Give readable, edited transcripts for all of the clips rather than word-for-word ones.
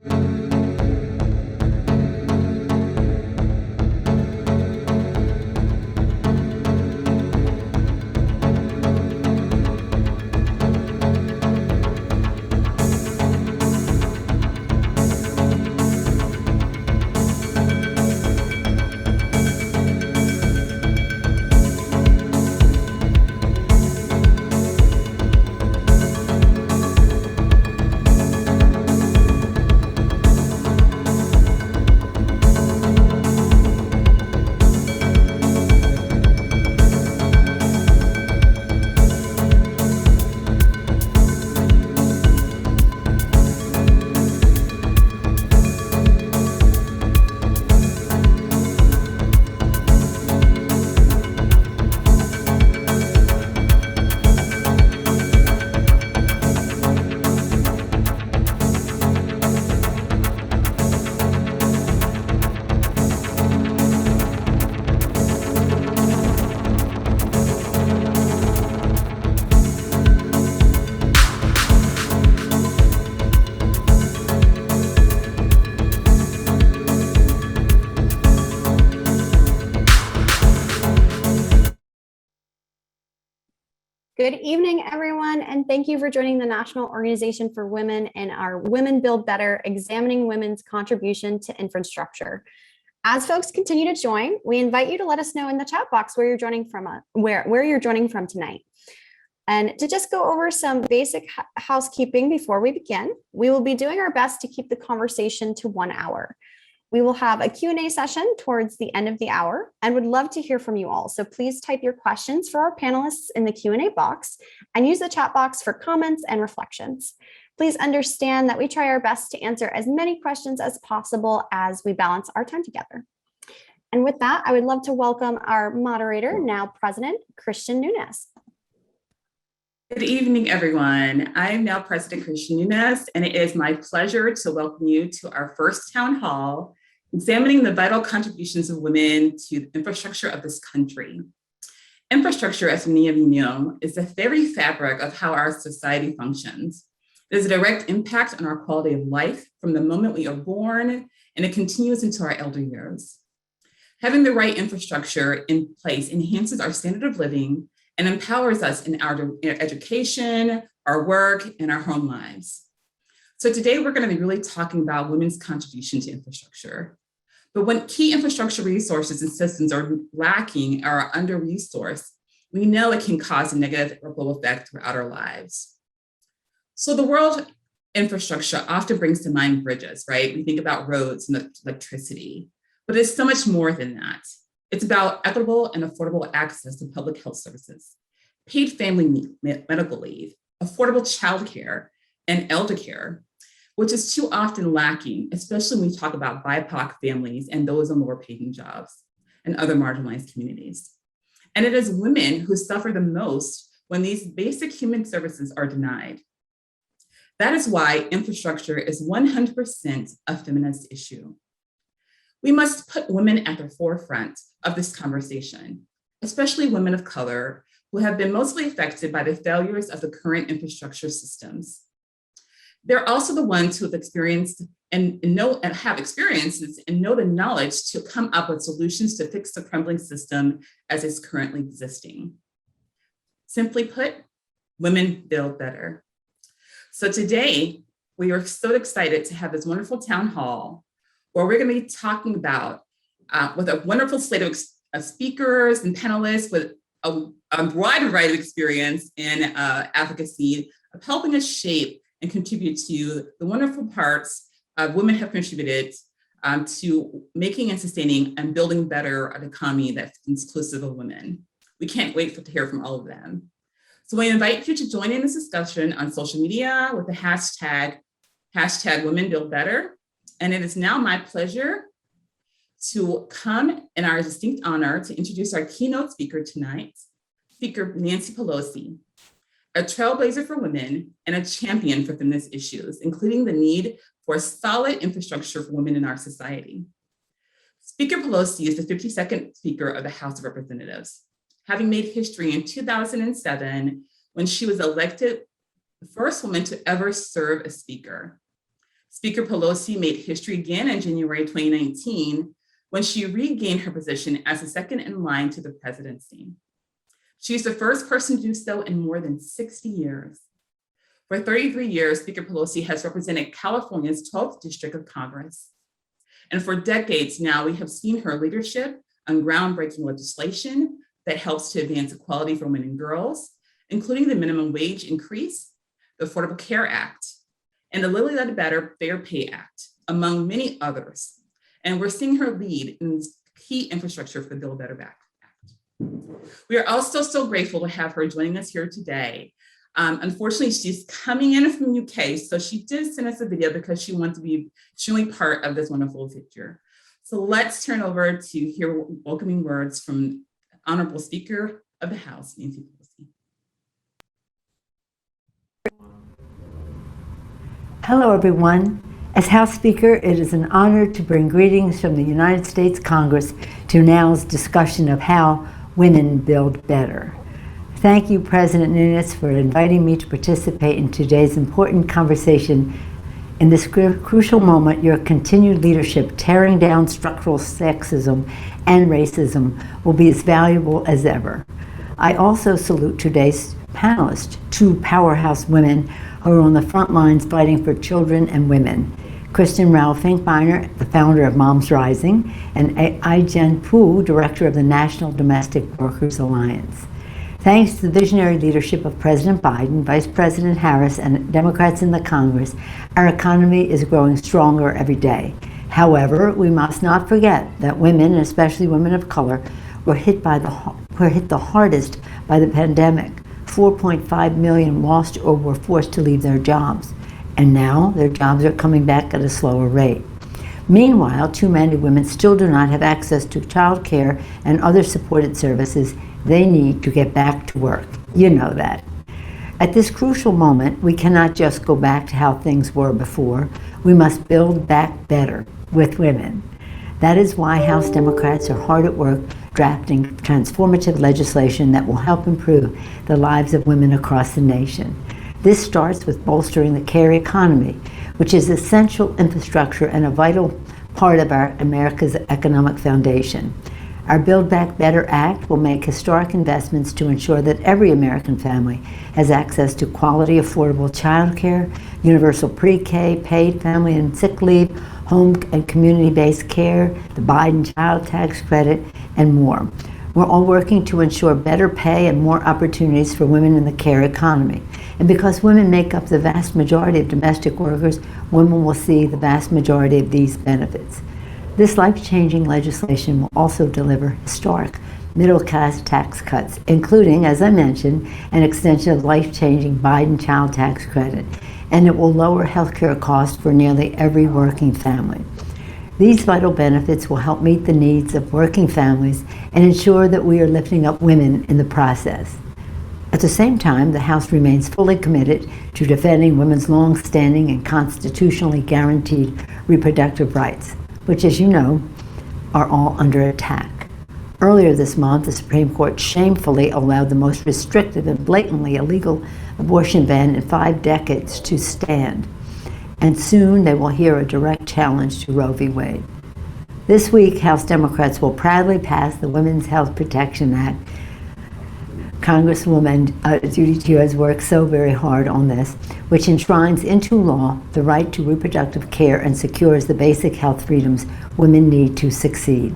Good evening, everyone, and thank you for joining the National Organization for Women and our Women Build Better, examining women's contribution to infrastructure. As folks continue to join, we invite you to let us know in the chat box where you're joining from, where you're joining from tonight. And to just go over some basic housekeeping before we begin, we will be doing our best to keep the conversation to 1 hour. We will have a Q&A session towards the end of the hour and would love to hear from you all. So please type your questions for our panelists in the Q&A box and use the chat box for comments and reflections. Please understand that we try our best to answer as many questions as possible as we balance our time together. And with that, I would love to welcome our moderator, now President Christian Nunes. Good evening, everyone. I am now President Christian Nunes, and it is my pleasure to welcome you to our first town hall, examining the vital contributions of women to the infrastructure of this country. Infrastructure, as many of you know, is the very fabric of how our society functions. It has a direct impact on our quality of life from the moment we are born, and it continues into our elder years. Having the right infrastructure in place enhances our standard of living and empowers us in our education, our work, and our home lives. So today we're going to be really talking about women's contribution to infrastructure. But when key infrastructure resources and systems are lacking or are under-resourced, we know it can cause a negative ripple effect throughout our lives. So the world infrastructure often brings to mind bridges, right? We think about roads and electricity, but it's so much more than that. It's about equitable and affordable access to public health services, paid family medical leave, affordable childcare, and elder care, which is too often lacking, especially when we talk about BIPOC families and those in lower paying jobs and other marginalized communities. And it is women who suffer the most when these basic human services are denied. That is why infrastructure is 100% a feminist issue. We must put women at the forefront of this conversation, especially women of color who have been mostly affected by the failures of the current infrastructure systems. They're also the ones who have experienced and have experiences and know the knowledge to come up with solutions to fix the crumbling system as it's currently existing. Simply put, women build better. So today, we are so excited to have this wonderful town hall where we're going to be talking about with a wonderful slate of speakers and panelists with a wide variety of experience in advocacy of helping us shape and contribute to the wonderful parts women have contributed to making and sustaining and building better an economy that's inclusive of women. We can't wait to hear from all of them. So we invite you to join in this discussion on social media with the hashtag Women Build Better. And it is now my pleasure to come in our distinct honor to introduce our keynote speaker tonight, Speaker Nancy Pelosi, a trailblazer for women and a champion for feminist issues, including the need for a solid infrastructure for women in our society. Speaker Pelosi is the 52nd Speaker of the House of Representatives, having made history in 2007 when she was elected the first woman to ever serve as Speaker. Speaker Pelosi made history again in January 2019 when she regained her position as the second in line to the presidency. She's the first person to do so in more than 60 years. For 33 years, Speaker Pelosi has represented California's 12th District of Congress. And for decades now, we have seen her leadership on groundbreaking legislation that helps to advance equality for women and girls, including the minimum wage increase, the Affordable Care Act, and the Lilly Led Better Fair Pay Act, among many others. And we're seeing her lead in key infrastructure for the Build Better Act. We are also so grateful to have her joining us here today. Unfortunately, she's coming in from UK, so she did send us a video because she wants to be truly part of this wonderful picture. So let's turn over to hear welcoming words from Honorable Speaker of the House, Nancy Pelosi. Hello, everyone. As House Speaker, it is an honor to bring greetings from the United States Congress to now's discussion of how women build better. Thank you, President Nunes, for inviting me to participate in today's important conversation. In this crucial moment, your continued leadership tearing down structural sexism and racism will be as valuable as ever. I also salute today's panelists, two powerhouse women who are on the front lines fighting for children and women. Kristen Rao-Finkbeiner, the founder of Moms Rising, and Ai-jen Pu, director of the National Domestic Workers Alliance. Thanks to the visionary leadership of President Biden, Vice President Harris, and Democrats in the Congress, our economy is growing stronger every day. However, we must not forget that women, especially women of color, were hit the hardest by the pandemic. 4.5 million lost or were forced to leave their jobs, and now their jobs are coming back at a slower rate. Meanwhile, too many women still do not have access to childcare and other supported services they need to get back to work. You know that. At this crucial moment, we cannot just go back to how things were before. We must build back better with women. That is why House Democrats are hard at work drafting transformative legislation that will help improve the lives of women across the nation. This starts with bolstering the care economy, which is essential infrastructure and a vital part of America's economic foundation. Our Build Back Better Act will make historic investments to ensure that every American family has access to quality, affordable childcare, universal pre-K, paid family and sick leave, home and community-based care, the Biden child tax credit, and more. We're all working to ensure better pay and more opportunities for women in the care economy. And because women make up the vast majority of domestic workers, women will see the vast majority of these benefits. This life-changing legislation will also deliver historic middle-class tax cuts, including, as I mentioned, an extension of life-changing Biden child tax credit, and it will lower healthcare costs for nearly every working family. These vital benefits will help meet the needs of working families and ensure that we are lifting up women in the process. At the same time, the House remains fully committed to defending women's long-standing and constitutionally guaranteed reproductive rights, which, as you know, are all under attack. Earlier this month, the Supreme Court shamefully allowed the most restrictive and blatantly illegal abortion ban in 5 decades to stand. And soon they will hear a direct challenge to Roe v. Wade. This week, House Democrats will proudly pass the Women's Health Protection Act. Congresswoman Judy Chu has worked so very hard on this, which enshrines into law the right to reproductive care and secures the basic health freedoms women need to succeed.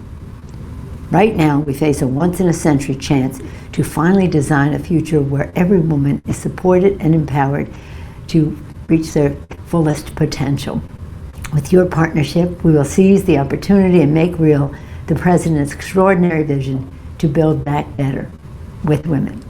Right now, we face a once-in-a-century chance to finally design a future where every woman is supported and empowered to reach their fullest potential. With your partnership, we will seize the opportunity and make real the President's extraordinary vision to build back better with women.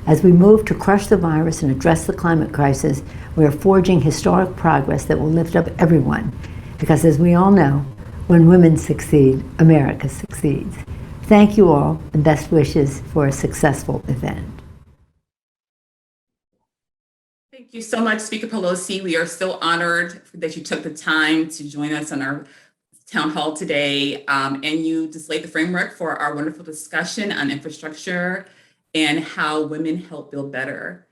As we move to crush the virus and address the climate crisis, we are forging historic progress that will lift up everyone. Because as we all know, when women succeed, America succeeds. Thank you all, and best wishes for a successful event. Thank you so much, Speaker Pelosi. We are so honored that you took the time to join us on our town hall today, and you displayed the framework for our wonderful discussion on infrastructure and how women help build better.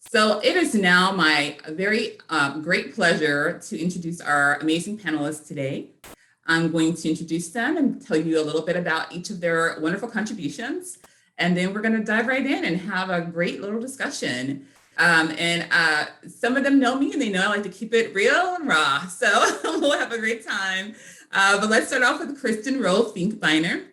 So it is now my very great pleasure to introduce our amazing panelists today. I'm going to introduce them and tell you a little bit about each of their wonderful contributions. And then we're going to dive right in and have a great little discussion. Some of them know me and they know I like to keep it real and raw. So we'll have a great time. But let's start off with Kristen Rowe Finkbeiner.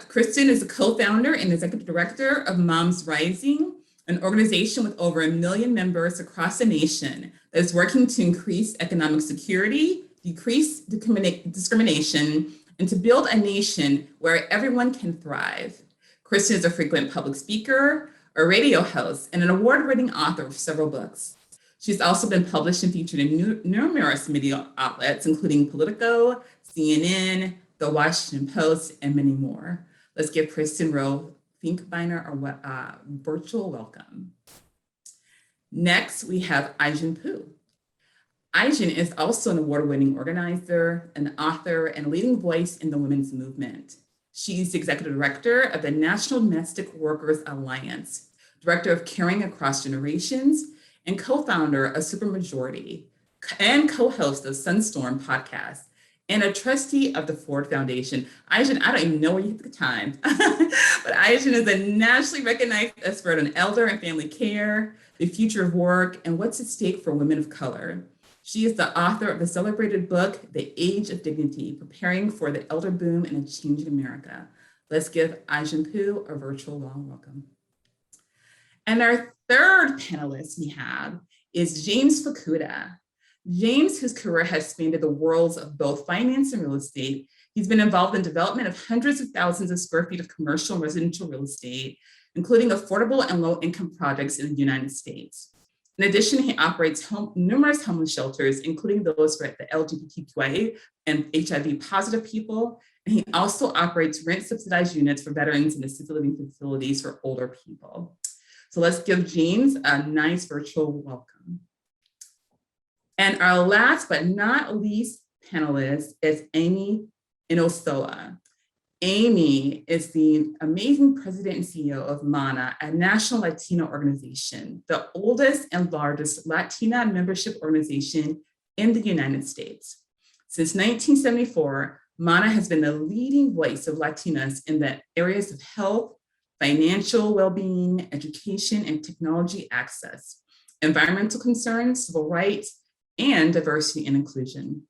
Kristen is a co-founder and executive director of Moms Rising, an organization with over 1 million members across the nation that is working to increase economic security, decrease discrimination, and to build a nation where everyone can thrive. Kristen is a frequent public speaker, a radio host, and an award-winning author of several books. She's also been published and featured in numerous media outlets, including Politico, CNN, The Washington Post, and many more. Let's give Kristen Rowe Finkbeiner a virtual welcome. Next, we have Ai-jen Poo. Ai-jen is also an award-winning organizer, an author, and a leading voice in the women's movement. She's the executive director of the National Domestic Workers Alliance, director of Caring Across Generations, and co-founder of Supermajority, and co-host of Sunstorm podcast, and a trustee of the Ford Foundation. Ai-jen, I don't even know where you get the time, but Ai-jen is a nationally recognized expert on elder and family care, the future of work, and what's at stake for women of color. She is the author of the celebrated book, The Age of Dignity, Preparing for the Elder Boom and a Changing America. Let's give Ai-jen Poo a virtual warm welcome. And our third panelist we have is James Fukuda. James, whose career has spanned the worlds of both finance and real estate. He's been involved in development of hundreds of thousands of square feet of commercial and residential real estate, including affordable and low-income projects in the United States. In addition, he operates numerous homeless shelters, including those for the LGBTQIA and HIV positive people. And he also operates rent-subsidized units for veterans and assisted living facilities for older people. So let's give James a nice virtual welcome. And our last but not least panelist is Amy Inosoa. Amy is the amazing president and CEO of MANA, a national Latino organization, the oldest and largest Latina membership organization in the United States. Since 1974, MANA has been the leading voice of Latinas in the areas of health, financial well-being, education, and technology access, environmental concerns, civil rights, and diversity and inclusion.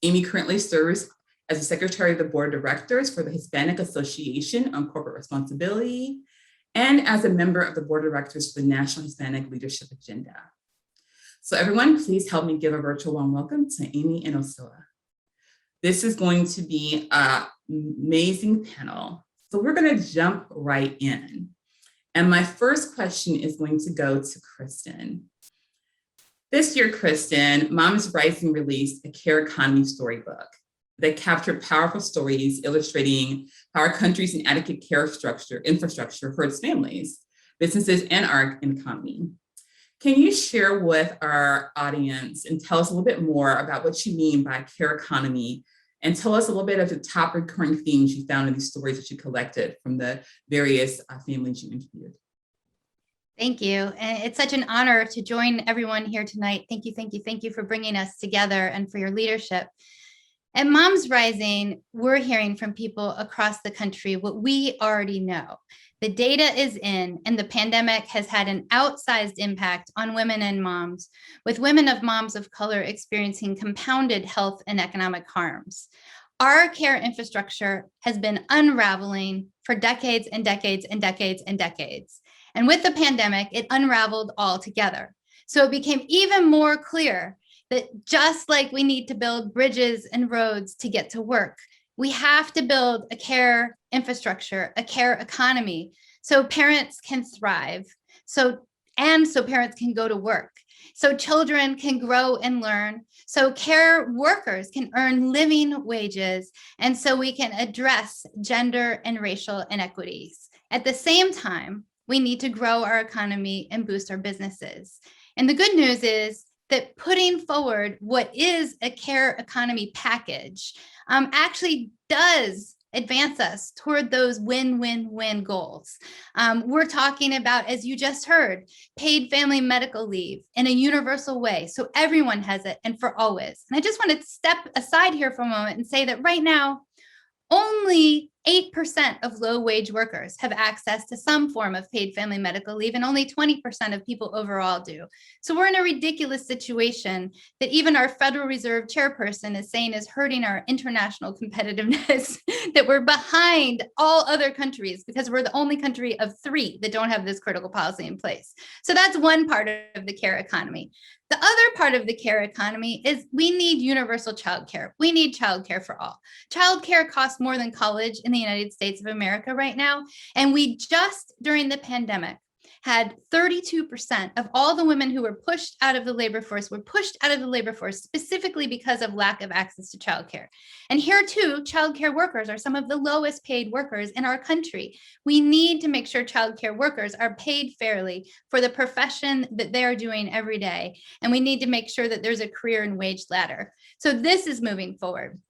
Amy currently serves as the secretary of the board of directors for the Hispanic Association on Corporate Responsibility, and as a member of the board of directors for the National Hispanic Leadership Agenda. So everyone, please help me give a virtual warm welcome to Amy Inosoa. This is going to be an amazing panel. So we're going to jump right in. And my first question is going to go to Kristen. This year, Kristen, Moms Rising released a care economy storybook that captured powerful stories illustrating how our country's inadequate care infrastructure hurts families, businesses, and our economy. Can you share with our audience and tell us a little bit more about what you mean by care economy, and tell us a little bit of the top recurring themes you found in these stories that you collected from the various families you interviewed? Thank you. And it's such an honor to join everyone here tonight. Thank you, thank you, thank you for bringing us together and for your leadership. At Moms Rising, we're hearing from people across the country what we already know. The data is in, and the pandemic has had an outsized impact on women and moms, with women of moms of color experiencing compounded health and economic harms. Our care infrastructure has been unraveling for decades and decades and decades and decades. And with the pandemic, it unraveled altogether. So it became even more clear that just like we need to build bridges and roads to get to work, we have to build a care infrastructure, a care economy, so parents can thrive, so parents can go to work, so children can grow and learn, so care workers can earn living wages, and so we can address gender and racial inequities. At the same time, we need to grow our economy and boost our businesses. And the good news is that putting forward what is a care economy package actually does advance us toward those win-win-win goals. We're talking about, as you just heard, paid family medical leave in a universal way, so everyone has it and for always. And I just want to step aside here for a moment and say that right now, only 8% of low-wage workers have access to some form of paid family medical leave, and only 20% of people overall do. So we're in a ridiculous situation that even our Federal Reserve chairperson is saying is hurting our international competitiveness, that we're behind all other countries because we're the only country of 3 that don't have this critical policy in place. So that's one part of the care economy. The other part of the care economy is we need universal childcare. We need childcare for all. Childcare costs more than college in the United States of America right now. And we just during the pandemic had 32% of all the women who were pushed out of the labor force specifically because of lack of access to childcare. And here too, childcare workers are some of the lowest paid workers in our country. We need to make sure childcare workers are paid fairly for the profession that they're doing every day. And we need to make sure that there's a career and wage ladder. So this is moving forward.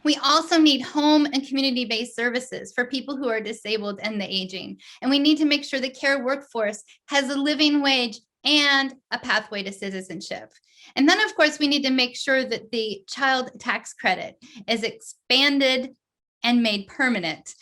We also need home and community-based services for people who are disabled and the aging. And we need to make sure the care workforce has a living wage and a pathway to citizenship. And then, of course, we need to make sure that the child tax credit is expanded and made permanent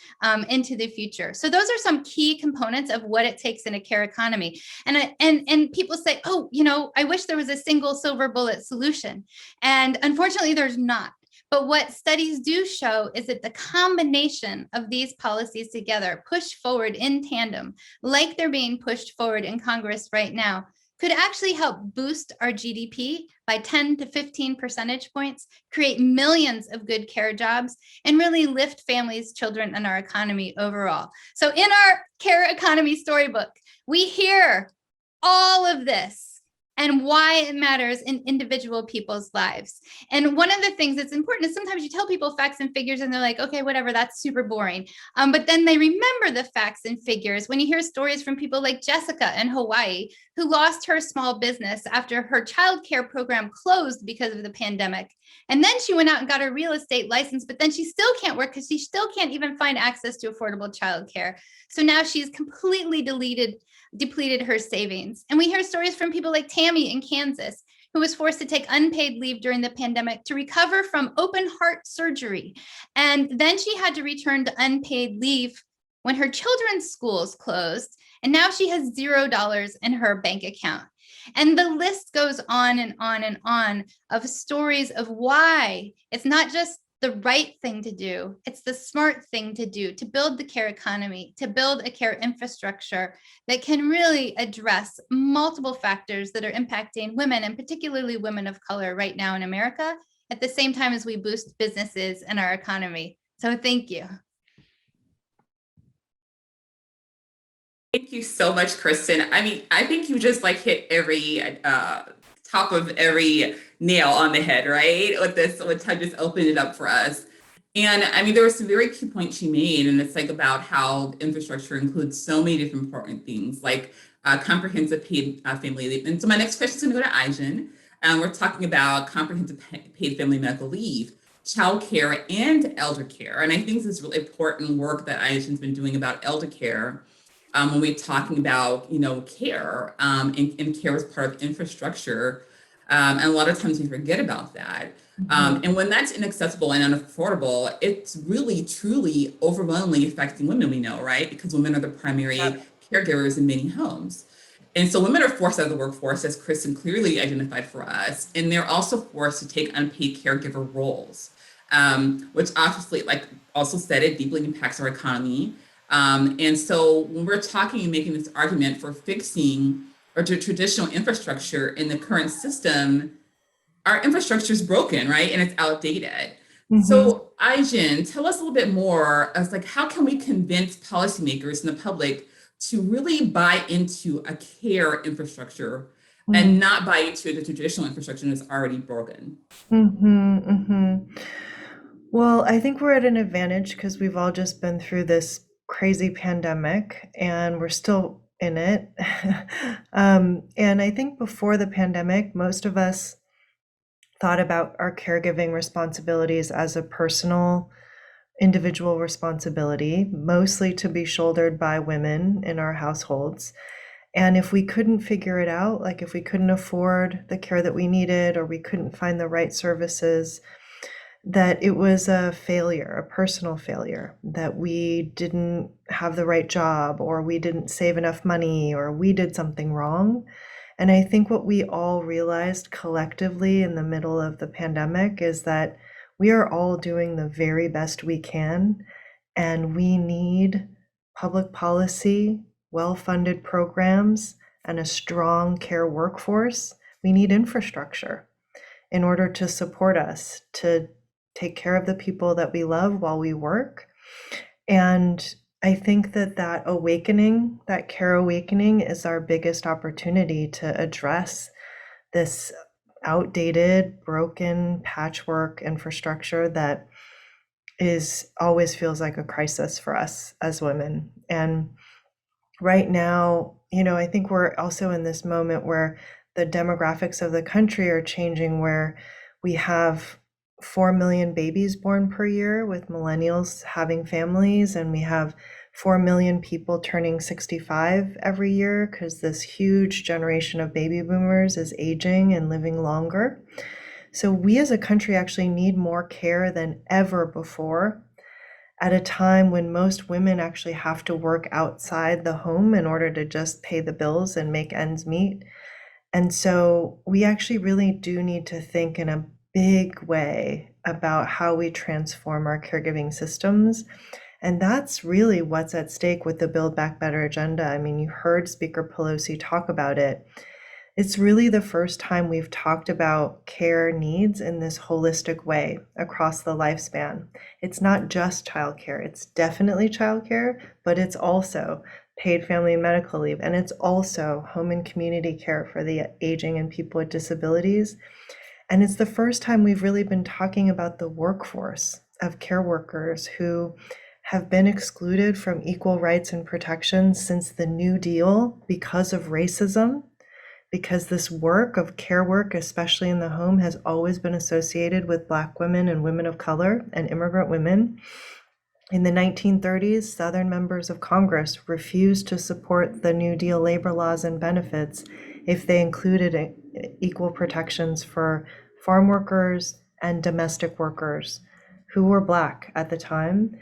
into the future. So those are some key components of what it takes in a care economy. And people say, oh, I wish there was a single silver bullet solution. And unfortunately, there's not. But what studies do show is that the combination of these policies together, pushed forward in tandem, like they're being pushed forward in Congress right now, could actually help boost our GDP by 10 to 15 percentage points, create millions of good care jobs, and really lift families, children, and our economy overall. So in our care economy storybook, we hear all of this and why it matters in individual people's lives. And one of the things that's important is sometimes you tell people facts and figures and they're like, okay, whatever, that's super boring. But then they remember the facts and figures when you hear stories from people like Jessica in Hawaii, who lost her small business after her childcare program closed because of the pandemic. And then she went out and got a real estate license, but then she still can't work because she still can't even find access to affordable childcare. So now she's completely depleted her savings. And we hear stories from people like Tammy in Kansas, who was forced to take unpaid leave during the pandemic to recover from open heart surgery. And then she had to return to unpaid leave when her children's schools closed. And now she has $0 in her bank account. And the list goes on and on and on of stories of why it's not just the right thing to do, it's the smart thing to do to build the care economy, to build a care infrastructure that can really address multiple factors that are impacting women, and particularly women of color right now in America, at the same time as we boost businesses and our economy. So thank you. Thank you so much, Kristen. I mean, I think you just hit every top of every nail on the head, right? With this, what Ted just opened it up for us. And I mean, there were some very key points she made, and it's about how infrastructure includes so many different important things, like comprehensive paid family leave. And so my next question is going to go to Aijen. We're talking about comprehensive paid family medical leave, childcare, and elder care. And I think this is really important work that Aijen's been doing about elder care. When we're talking about, care, and care as part of infrastructure, and a lot of times we forget about that. And when that's inaccessible and unaffordable, it's really, truly overwhelmingly affecting women, we know, right? Because women are the primary caregivers in many homes. And so women are forced out of the workforce, as Kristen clearly identified for us, and they're also forced to take unpaid caregiver roles, which obviously, also said, it deeply impacts our economy. And so when we're talking and making this argument for fixing or traditional infrastructure in the current system, our infrastructure is broken, right? And it's outdated. Mm-hmm. So Aijen, tell us a little bit more as how can we convince policymakers and the public to really buy into a care infrastructure, mm-hmm. and not buy into the traditional infrastructure that's already broken? Mm-hmm, mm-hmm. Well, I think we're at an advantage because we've all just been through this crazy pandemic and we're still in it. And I think before the pandemic, most of us thought about our caregiving responsibilities as a personal individual responsibility, mostly to be shouldered by women in our households. And if we couldn't figure it out, like if we couldn't afford the care that we needed or we couldn't find the right services, that it was a failure, a personal failure, that we didn't have the right job or we didn't save enough money or we did something wrong. And I think what we all realized collectively in the middle of the pandemic is that we are all doing the very best we can, and we need public policy, well-funded programs, and a strong care workforce. We need infrastructure in order to support us, to take care of the people that we love while we work. And I think that that awakening, that care awakening, is our biggest opportunity to address this outdated, broken patchwork infrastructure that always feels like a crisis for us as women. And right now, I think we're also in this moment where the demographics of the country are changing, where we have 4 million babies born per year with millennials having families, and we have 4 million people turning 65 every year because this huge generation of baby boomers is aging and living longer. So we as a country actually need more care than ever before, at a time when most women actually have to work outside the home in order to just pay the bills and make ends meet. And so we actually really do need to think in a big way about how we transform our caregiving systems. And that's really what's at stake with the Build Back Better agenda. I mean, you heard Speaker Pelosi talk about it. It's really the first time we've talked about care needs in this holistic way across the lifespan. It's not just childcare. It's definitely childcare, but it's also paid family and medical leave, and it's also home and community care for the aging and people with disabilities. And it's the first time we've really been talking about the workforce of care workers who have been excluded from equal rights and protections since the New Deal because of racism, because this work of care work, especially in the home, has always been associated with Black women and women of color and immigrant women. In the 1930s, Southern members of Congress refused to support the New Deal labor laws and benefits if they included equal protections for farm workers and domestic workers who were Black at the time.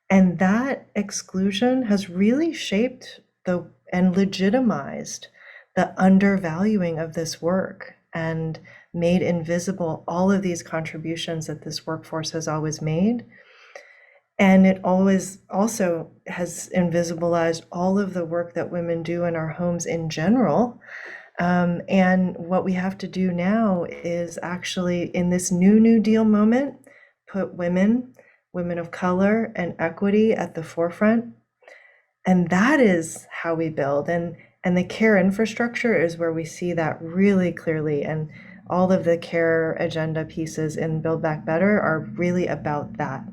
And that exclusion has really shaped and legitimized the undervaluing of this work and made invisible all of these contributions that this workforce has always made. And it always also has invisibilized all of the work that women do in our homes in general. And what we have to do now is actually, in this New Deal moment, put women of color, and equity at the forefront. And that is how we build. And the care infrastructure is where we see that really clearly. And all of the care agenda pieces in Build Back Better are really about that.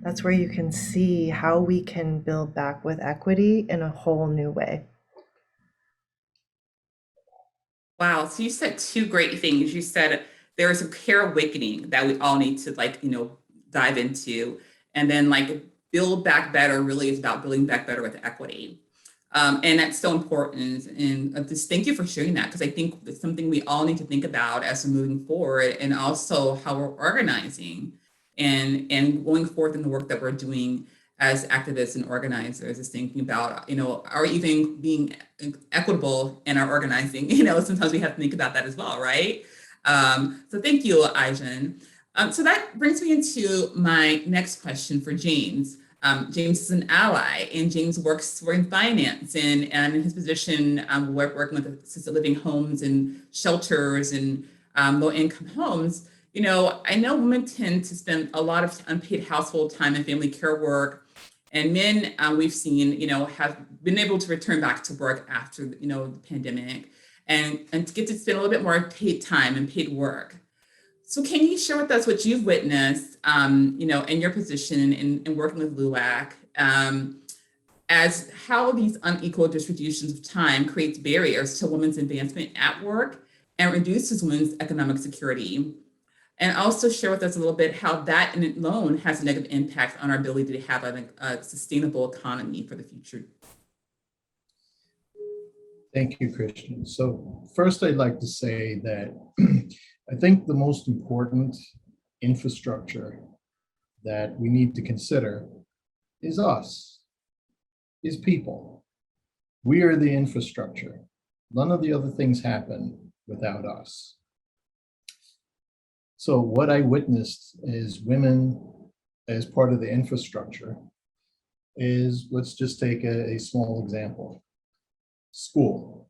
That's where you can see how we can build back with equity in a whole new way. Wow. So you said two great things. You said there is a care awakening that we all need to dive into. And then Build Back Better really is about building back better with equity. And that's so important. And just thank you for sharing that, because I think it's something we all need to think about as we're moving forward, and also how we're organizing and going forth in the work that we're doing as activists and organizers, is thinking about, are even being equitable in our organizing. Sometimes we have to think about that as well, right? So thank you, Aijen. So that brings me into my next question for James. James is an ally, and James works in finance, and in his position, working with assisted living homes and shelters and low-income homes. I know women tend to spend a lot of unpaid household time and family care work, and men, we've seen, have been able to return back to work after, the pandemic, and to get to spend a little bit more paid time and paid work. So can you share with us what you've witnessed, in your position in working with LUAC, as how these unequal distributions of time creates barriers to women's advancement at work and reduces women's economic security? and also share with us a little bit how that alone has a negative impact on our ability to have a sustainable economy for the future. Thank you, Christian. So first, I'd like to say that I think the most important infrastructure that we need to consider is us, is people. We are the infrastructure. None of the other things happen without us. So what I witnessed is women as part of the infrastructure is, let's just take a small example. School.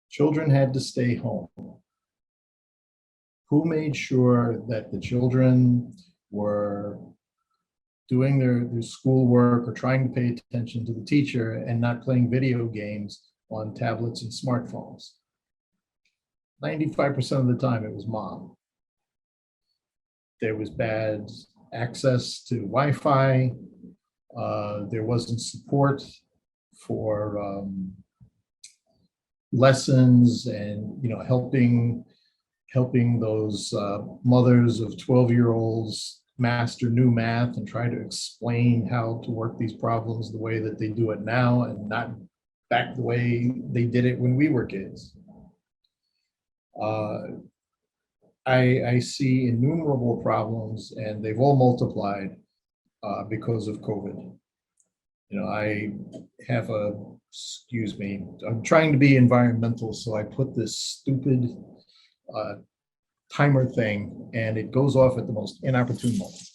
Children had to stay home. Who made sure that the children were doing their schoolwork or trying to pay attention to the teacher and not playing video games on tablets and smartphones? 95% of the time it was mom. There was bad access to Wi-Fi. There wasn't support for lessons and helping those mothers of 12-year-olds master new math and try to explain how to work these problems the way that they do it now and not back the way they did it when we were kids. I see innumerable problems, and they've all multiplied because of COVID. I have excuse me, I'm trying to be environmental, so I put this stupid timer thing, and it goes off at the most inopportune moment.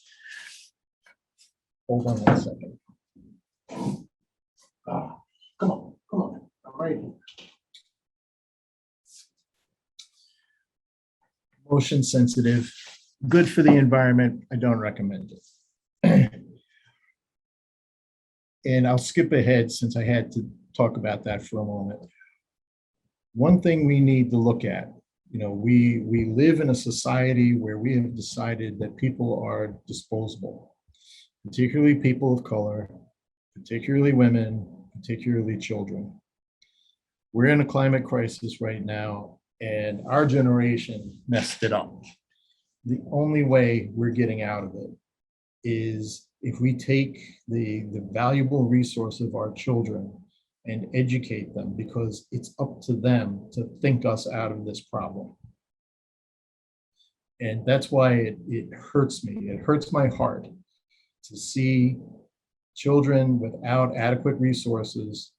Hold on 1 second. Come on, I'm right here. Motion sensitive, good for the environment. I don't recommend it. And I'll skip ahead since I had to talk about that for a moment. One thing we need to look at, we live in a society where we have decided that people are disposable, particularly people of color, particularly women, particularly children. We're in a climate crisis right now, and our generation messed it up. The only way we're getting out of it is if we take the valuable resource of our children and educate them, because it's up to them to think us out of this problem. And that's why it hurts me. It hurts my heart to see children without adequate resources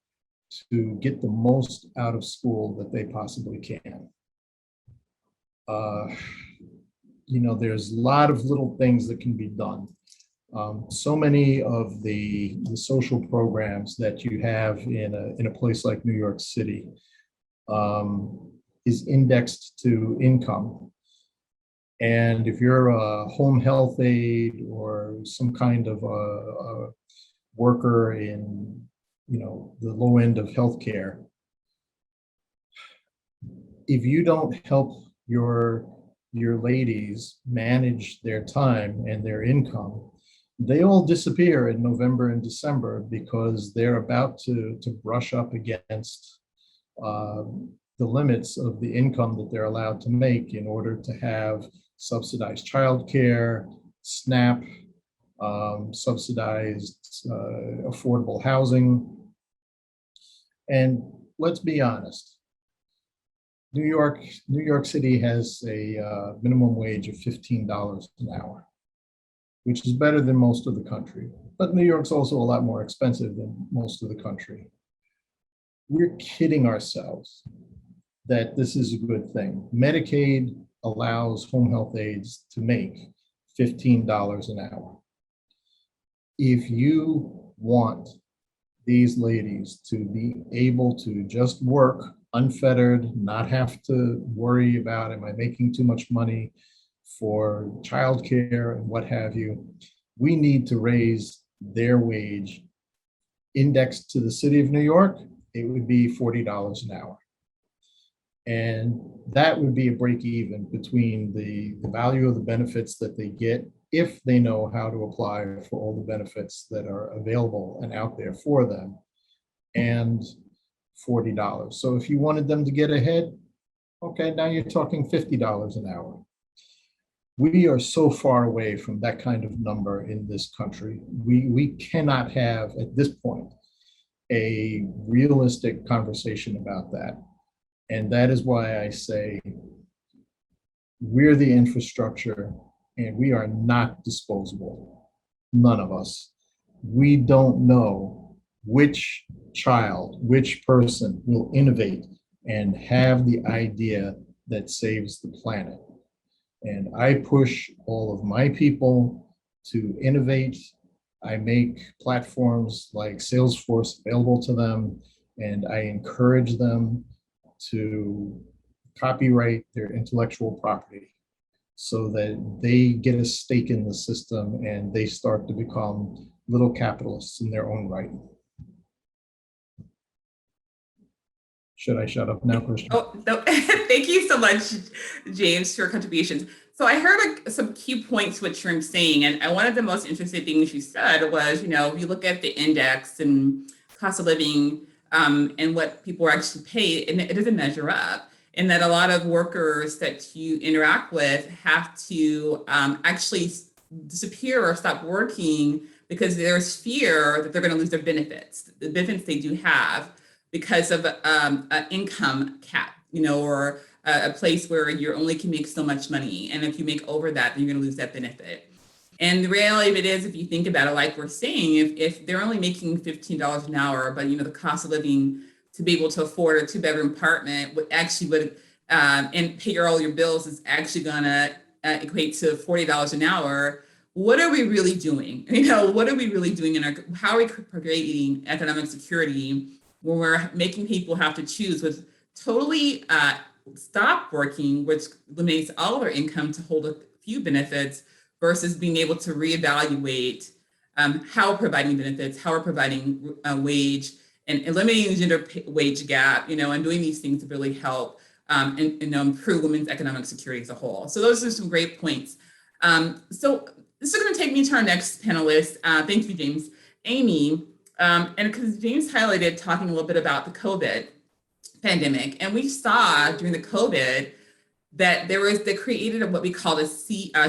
to get the most out of school that they possibly can. There's a lot of little things that can be done. So many of the social programs that you have in a place like New York City is indexed to income. And if you're a home health aide or some kind of a worker in the low end of healthcare, if you don't help your ladies manage their time and their income, they all disappear in November and December because they're about to brush up against the limits of the income that they're allowed to make in order to have subsidized childcare, SNAP, subsidized affordable housing. And let's be honest, New York City has a minimum wage of $15 an hour, which is better than most of the country. But New York's also a lot more expensive than most of the country. We're kidding ourselves that this is a good thing. Medicaid allows home health aides to make $15 an hour. If you want these ladies to be able to just work unfettered, not have to worry about, am I making too much money for childcare and what have you, we need to raise their wage. Indexed to the city of New York, it would be $40 an hour. And that would be a break even between the value of the benefits that they get if they know how to apply for all the benefits that are available and out there for them, and $40. So if you wanted them to get ahead, okay, now you're talking $50 an hour. We are so far away from that kind of number in this country. We cannot have, at this point, a realistic conversation about that. And that is why I say we're the infrastructure and we are not disposable. None of us. We don't know which child, which person will innovate and have the idea that saves the planet. And I push all of my people to innovate. I make platforms like Salesforce available to them, and I encourage them to copyright their intellectual property so that they get a stake in the system and they start to become little capitalists in their own right. Should I shut up now, Christian? Oh, no. Thank you so much, James, for your contributions. So I heard some key points what you're saying, and one of the most interesting things you said was, if you look at the index and cost of living and what people are actually paid, and it doesn't measure up, and that a lot of workers that you interact with have to actually disappear or stop working because there's fear that they're going to lose their benefits, the benefits they do have, because of an income cap, or a place where you only can make so much money. And if you make over that, then you're going to lose that benefit. And the reality of it is, if you think about it, like we're saying, if they're only making $15 an hour, but the cost of living to be able to afford a 2-bedroom apartment and pay all your bills is actually going to equate to $40 an hour. What are we really doing? What are we really doing how are we creating economic security when we're making people have to choose with totally stop working, which eliminates all their income to hold a few benefits, versus being able to reevaluate how we're providing benefits, how we're providing wage, and eliminating the gender wage gap, and doing these things to really help and improve women's economic security as a whole. So those are some great points. So this is going to take me to our next panelist. Thank you, James. Amy, and because James highlighted talking a little bit about the COVID pandemic, and we saw during the COVID that they created what we call a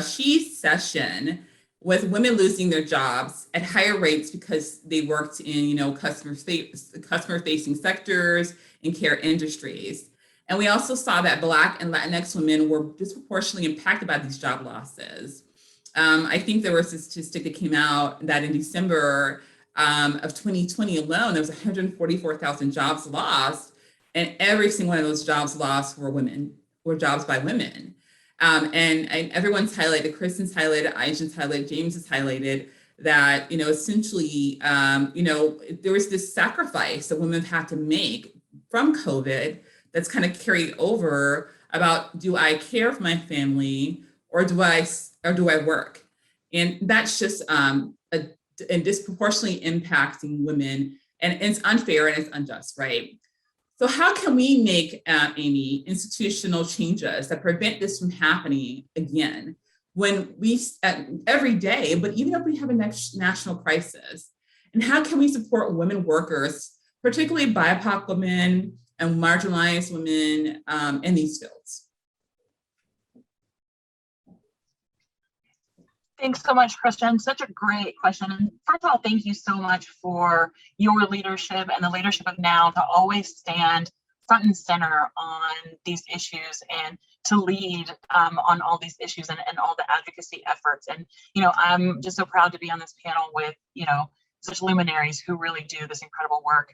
she session, with women losing their jobs at higher rates because they worked in customer facing sectors and care industries. And we also saw that Black and Latinx women were disproportionately impacted by these job losses. I think there was a statistic that came out that in December of 2020 alone, there was 144,000 jobs lost, and every single one of those jobs lost were jobs by women. And everyone's highlighted, Kristen's highlighted, Aisha's highlighted, James has highlighted that, essentially, there was this sacrifice that women had to make from COVID that's kind of carried over about, do I care for my family or do I work? And that's just and disproportionately impacting women, and it's unfair and it's unjust, right? So how can we make, Amy, institutional changes that prevent this from happening again when we, every day, but even if we have a national crisis? And how can we support women workers, particularly BIPOC women and marginalized women in these fields? Thanks so much, Christian. Such a great question. And first of all, thank you so much for your leadership and the leadership of NOW to always stand front and center on these issues and to lead on all these issues and all the advocacy efforts. And, I'm just so proud to be on this panel with, such luminaries who really do this incredible work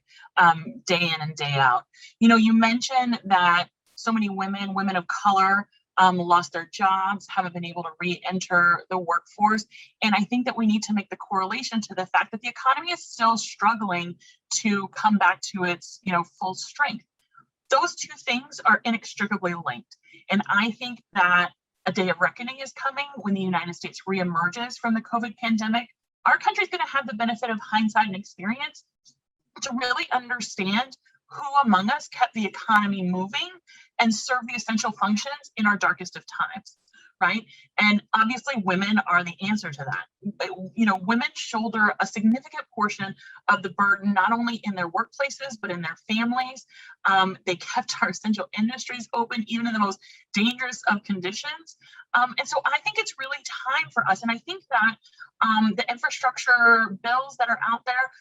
day in and day out. You mentioned that so many women of color lost their jobs, haven't been able to re-enter the workforce. And I think that we need to make the correlation to the fact that the economy is still struggling to come back to its, full strength. Those two things are inextricably linked. And I think that a day of reckoning is coming when the United States reemerges from the COVID pandemic. Our country is going to have the benefit of hindsight and experience to really understand who among us kept the economy moving and serve the essential functions in our darkest of times, right? And obviously women are the answer to that. Women shoulder a significant portion of the burden, not only in their workplaces, but in their families. They kept our essential industries open, even in the most dangerous of conditions. And so I think it's really time for us. And I think that the infrastructure bills that are out there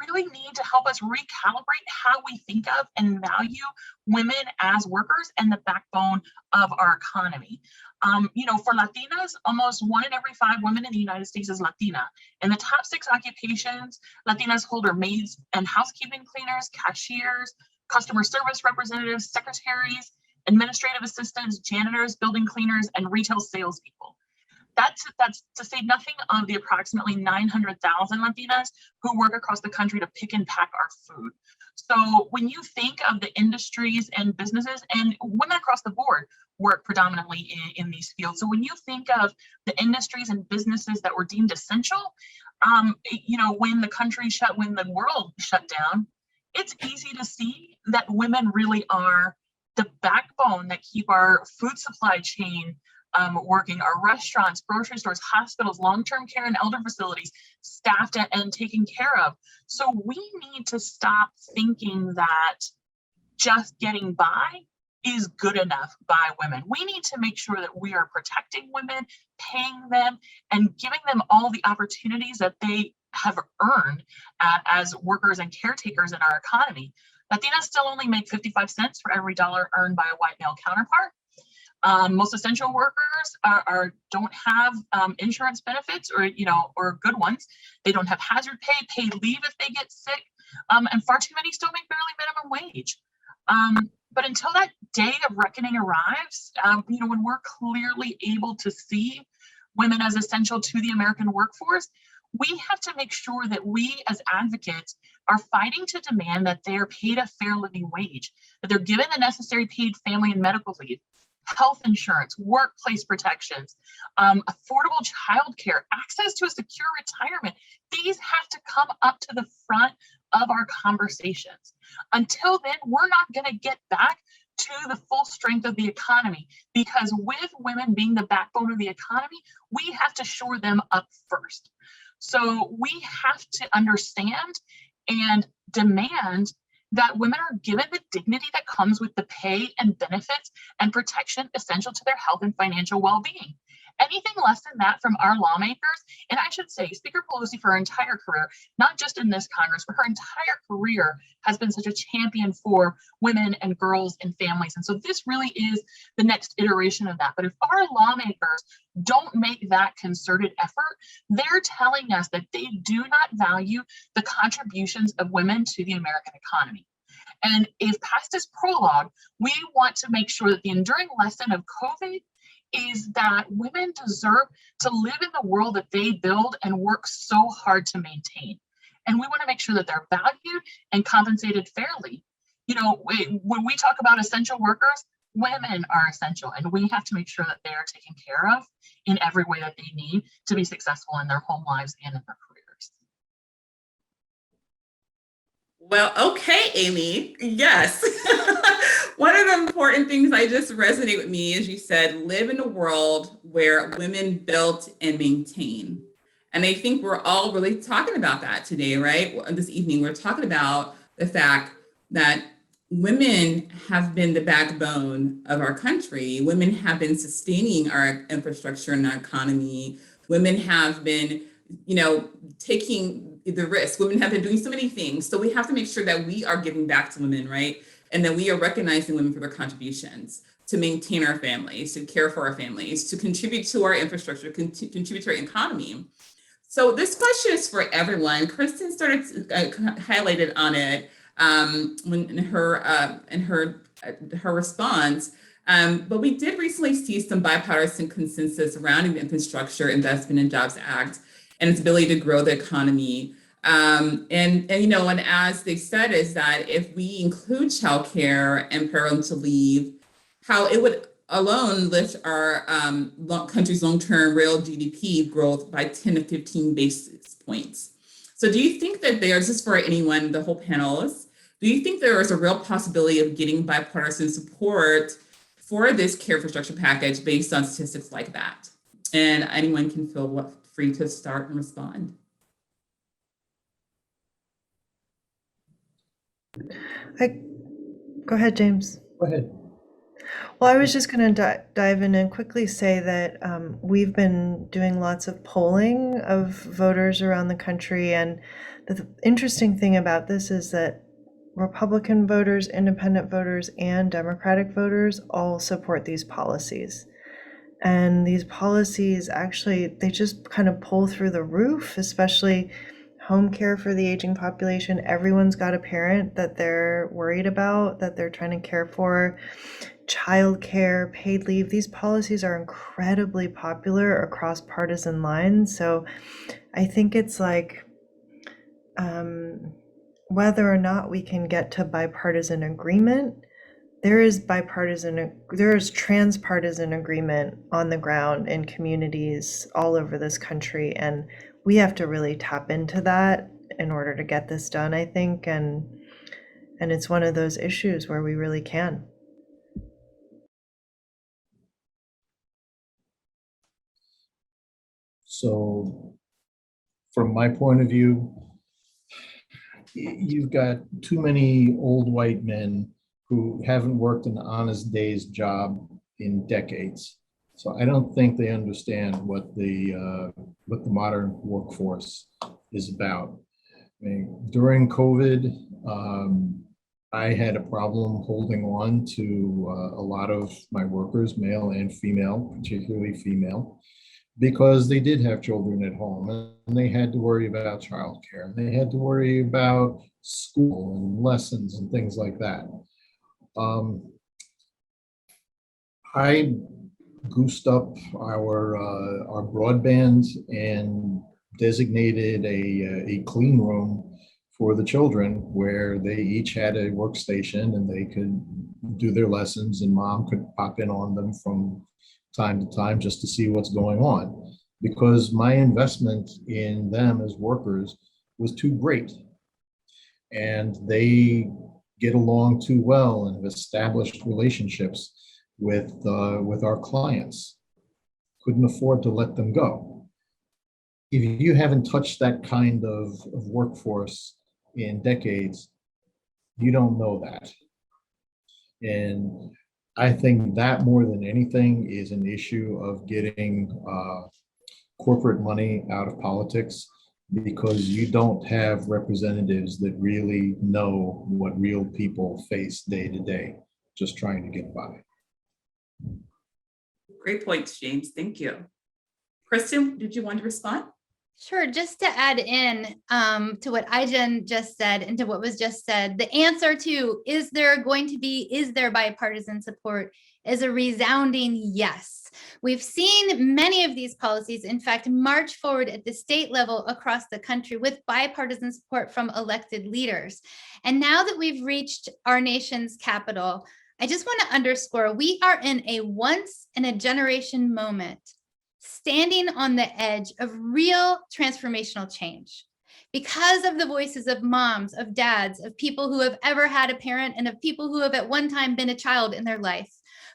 really need to help us recalibrate how we think of and value women as workers and the backbone of our economy. For Latinas, almost 1 in every 5 women in the United States is Latina. In the top 6 occupations, Latinas hold are maids and housekeeping cleaners, cashiers, customer service representatives, secretaries, administrative assistants, janitors, building cleaners, and retail salespeople. That's to say nothing of the approximately 900,000 Latinas who work across the country to pick and pack our food. So when you think of the industries and businesses, and women across the board work predominantly in these fields. So when you think of the industries and businesses that were deemed essential, when the world shut down, it's easy to see that women really are the backbone that keep our food supply chain working, our restaurants, grocery stores, hospitals, long-term care and elder facilities staffed and taken care of. So we need to stop thinking that just getting by is good enough by women. We need to make sure that we are protecting women, paying them, and giving them all the opportunities that they have earned as workers and caretakers in our economy. Latinas still only make 55 cents for every dollar earned by a white male counterpart. Most essential workers don't have insurance benefits or good ones. They don't have hazard pay, paid leave if they get sick, and far too many still make barely minimum wage. But until that day of reckoning arrives, when we're clearly able to see women as essential to the American workforce, we have to make sure that we as advocates are fighting to demand that they are paid a fair living wage, that they're given the necessary paid family and medical leave, health insurance, workplace protections, affordable childcare, access to a secure retirement. These have to come up to the front of our conversations. Until then, we're not going to get back to the full strength of the economy, because with women being the backbone of the economy, we have to shore them up first. So we have to understand and demand that women are given the dignity that comes with the pay and benefits and protection essential to their health and financial well-being. Anything less than that from our lawmakers, and I should say Speaker Pelosi for her entire career, not just in this Congress, but her entire career has been such a champion for women and girls and families. And so this really is the next iteration of that. But if our lawmakers don't make that concerted effort, they're telling us that they do not value the contributions of women to the American economy. And if past is prologue, we want to make sure that the enduring lesson of COVID is that women deserve to live in the world that they build and work so hard to maintain. And we want to make sure that they're valued and compensated fairly. When we talk about essential workers, women are essential, and we have to make sure that they are taken care of in every way that they need to be successful in their home lives and in their careers. Well, okay, Amy. Yes. One of the important things I just resonate with me is you said, live in a world where women build and maintain. And I think we're all really talking about that today, right? This evening, we're talking about the fact that women have been the backbone of our country. Women have been sustaining our infrastructure and our economy. Women have been, taking the risk. Women have been doing so many things. So we have to make sure that we are giving back to women, right? And that we are recognizing women for their contributions to maintain our families, to care for our families, to contribute to our infrastructure, contribute to our economy. So this question is for everyone. Kristen started highlighted on it when in her response. But we did recently see some bipartisan consensus surrounding the Infrastructure Investment and Jobs Act and its ability to grow the economy. And as they said, is that if we include childcare and parental leave, how it would alone lift our country's long-term real GDP growth by 10 to 15 basis points. So do you think that this is for anyone, the whole panelists, do you think there is a real possibility of getting bipartisan support for this care infrastructure package based on statistics like that? And anyone can feel free to start and respond. Go ahead, James. Go ahead. Well, I was just going to dive in and quickly say that we've been doing lots of polling of voters around the country. And the interesting thing about this is that Republican voters, independent voters, and Democratic voters all support these policies. And these policies actually, they just kind of pull through the roof, especially home care for the aging population. Everyone's got a parent that they're worried about, that they're trying to care for. Childcare, paid leave, these policies are incredibly popular across partisan lines. So I think it's like whether or not we can get to bipartisan agreement, there is transpartisan agreement on the ground in communities all over this country, and we have to really tap into that in order to get this done, I think, and it's one of those issues where we really can. So from my point of view, you've got too many old white men who haven't worked an honest day's job in decades. So I don't think they understand what the modern workforce is about. I mean, during COVID, I had a problem holding on to a lot of my workers, male and female, particularly female, because they did have children at home and they had to worry about childcare and they had to worry about school and lessons and things like that. I goosed up our broadband and designated a clean room for the children where they each had a workstation and they could do their lessons and mom could pop in on them from time to time just to see what's going on, because my investment in them as workers was too great. And they get along too well and have established relationships with our clients. Couldn't afford to let them go. If you haven't touched that kind of workforce in decades, you don't know that. And I think that more than anything is an issue of getting corporate money out of politics, because you don't have representatives that really know what real people face day to day, just trying to get by. Great points, James. Thank you. Kristen, did you want to respond? Sure. Just to add in to what Ijen just said and to what was just said, the answer to is there bipartisan support is a resounding yes. We've seen many of these policies, in fact, march forward at the state level across the country with bipartisan support from elected leaders. And now that we've reached our nation's capital, I just want to underscore, we are in a once in a generation moment, standing on the edge of real transformational change because of the voices of moms, of dads, of people who have ever had a parent, and of people who have at one time been a child in their life.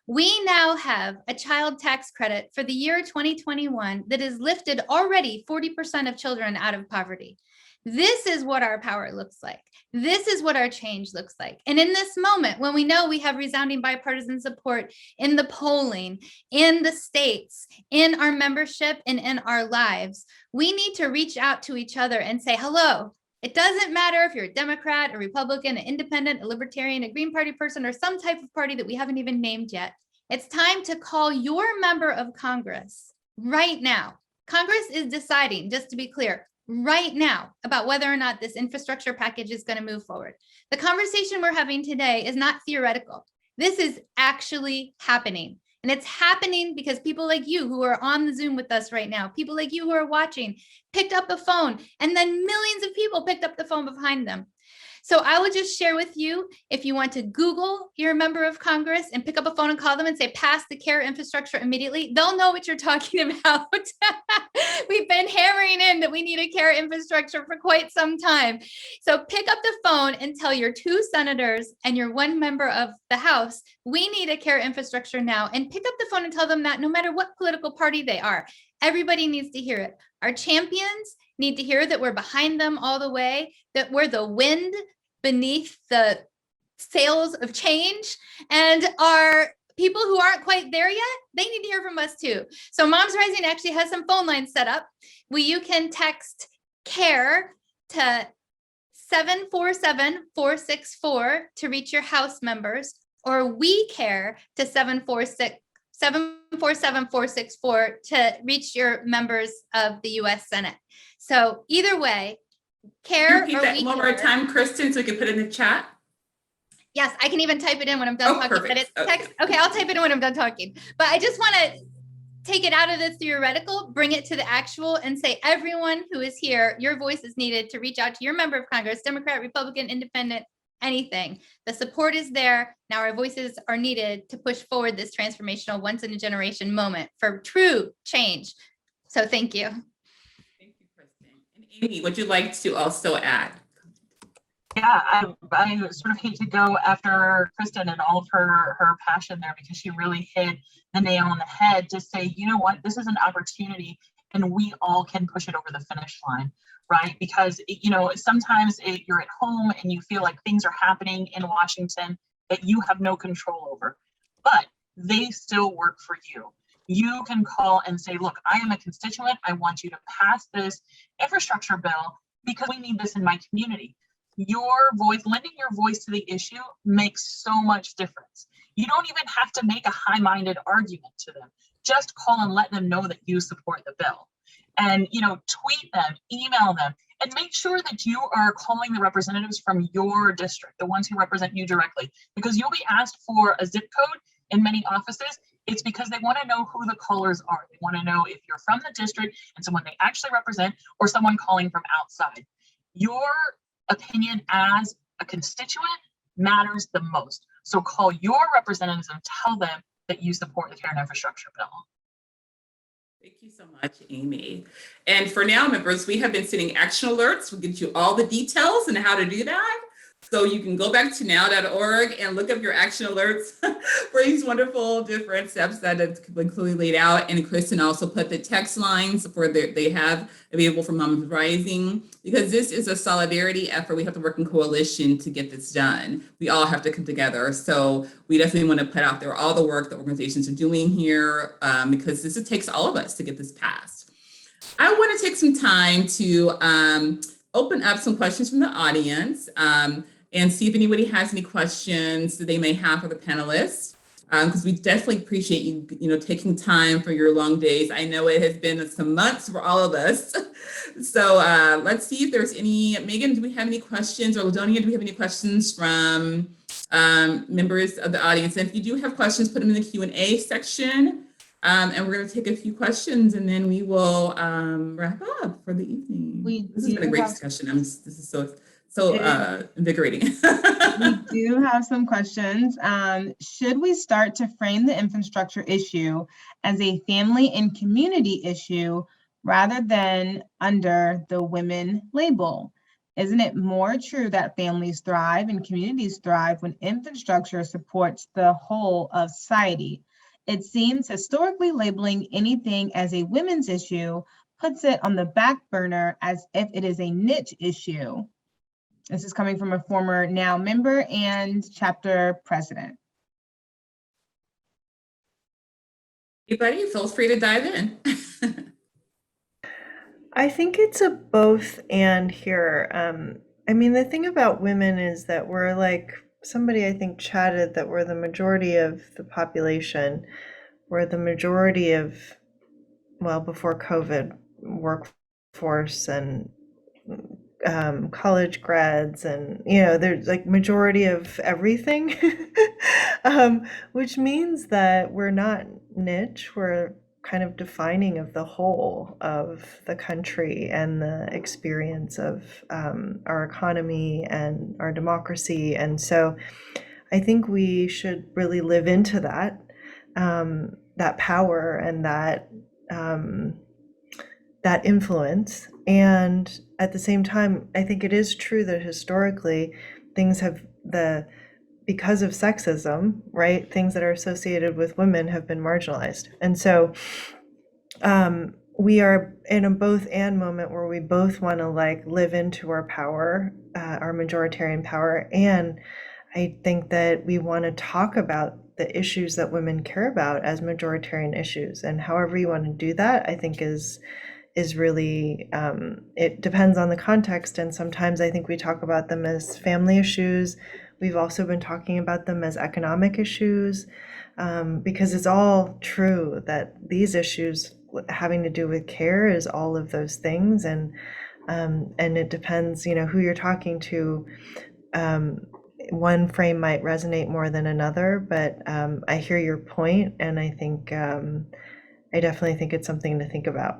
We now have a child tax credit for the year 2021 that has lifted already 40% of children out of poverty. This is what our power looks like. This is what our change looks like. And in this moment, when we know we have resounding bipartisan support in the polling, in the states, in our membership, and in our lives, we need to reach out to each other and say, hello, it doesn't matter if you're a Democrat, a Republican, an independent, a libertarian, a Green Party person, or some type of party that we haven't even named yet. It's time to call your member of Congress right now. Congress is deciding, just to be clear, right now about whether or not this infrastructure package is going to move forward. The conversation we're having today is not theoretical. This is actually happening. And it's happening because people like you who are on the Zoom with us right now, people like you who are watching, picked up a phone, and then millions of people picked up the phone behind them. So I will just share with you, if you want to Google your member of Congress and pick up a phone and call them and say, pass the care infrastructure immediately, they'll know what you're talking about. We've been hammering in that we need a care infrastructure for quite some time. So pick up the phone and tell your 2 senators and your 1 member of the House, we need a care infrastructure now. And pick up the phone and tell them that no matter what political party they are, everybody needs to hear it. Our champions need to hear that we're behind them all the way, that we're the wind beneath the sails of change, and our people who aren't quite there yet, they need to hear from us too. So Moms Rising actually has some phone lines set up where you can text CARE to 747-464 to reach your House members, or We Care to 747-464 to reach your members of the US Senate. So either way, Can you CARE repeat or that We one Care. more time, Kristen, so we can put it in the chat? Yes, I can even type it in when I'm done talking, Perfect. but it's text. Okay, I'll type it in when I'm done talking. But I just want to take it out of the theoretical, bring it to the actual, and say, everyone who is here, your voice is needed to reach out to your member of Congress, Democrat, Republican, Independent, anything. The support is there. Now our voices are needed to push forward this transformational once in a generation moment for true change. So thank you. Thank you, Kristen. And Amy, would you like to also add? Yeah, I sort of hate to go after Kristen and all of her passion there, because she really hit the nail on the head to say, you know what, this is an opportunity and we all can push it over the finish line, right? Because, you know, sometimes you're at home and you feel like things are happening in Washington that you have no control over, but they still work for you. You can call and say, look, I am a constituent. I want you to pass this infrastructure bill because we need this in my community. Your voice, lending your voice to the issue makes so much difference. You don't even have to make a high-minded argument to them. Just call and let them know that you support the bill. And, you know, tweet them, email them, and make sure that you are calling the representatives from your district, the ones who represent you directly, because you'll be asked for a zip code in many offices. It's because they want to know who the callers are. They want to know if you're from the district and someone they actually represent, or someone calling from outside. Your opinion as a constituent matters the most. So call your representatives and tell them that you support the care and infrastructure bill. Thank you so much, Amy. And for now, members, we have been sending action alerts. We'll get you all the details and how to do that. So you can go back to now.org and look up your action alerts for these wonderful different steps that have been clearly laid out. And Kristen also put the text lines for they have available for Moms Rising, because this is a solidarity effort. We have to work in coalition to get this done. We all have to come together. So we definitely want to put out there all the work that organizations are doing here, because it takes all of us to get this passed. I want to take some time to open up some questions from the audience. And see if anybody has any questions that they may have for the panelists, because we definitely appreciate you, taking time for your long days. I know it has been some months for all of us. So let's see if there's any. Megan, do we have any questions? Or Ladonia, do we have any questions from members of the audience? And if you do have questions, put them in the Q&A section. And we're going to take a few questions and then we will wrap up for the evening. This has been a great discussion. This is so invigorating. We do have some questions. Should we start to frame the infrastructure issue as a family and community issue rather than under the women label? Isn't it more true that families thrive and communities thrive when infrastructure supports the whole of society? It seems historically labeling anything as a women's issue puts it on the back burner as if it is a niche issue. This is coming from a former NOW member and chapter president. Anybody, feel free to dive in. I think it's a both and here. I mean, the thing about women is that we're like, somebody I think chatted that we're the majority of the population. We're the majority of, well, before COVID, workforce and college grads, and there's like majority of everything, which means that we're not niche, we're kind of defining of the whole of the country and the experience of our economy and our democracy. And so I think we should really live into that, that power and that that influence. And at the same time, I think it is true that historically things have because of sexism, right? Things that are associated with women have been marginalized. And so we are in a both and moment where we both want to like live into our power, our majoritarian power. And I think that we want to talk about the issues that women care about as majoritarian issues. And however you want to do that, I think is really, it depends on the context. And sometimes I think we talk about them as family issues. We've also been talking about them as economic issues, because it's all true that these issues having to do with care is all of those things. And it depends, who you're talking to. One frame might resonate more than another, but I hear your point, and I think I definitely think it's something to think about.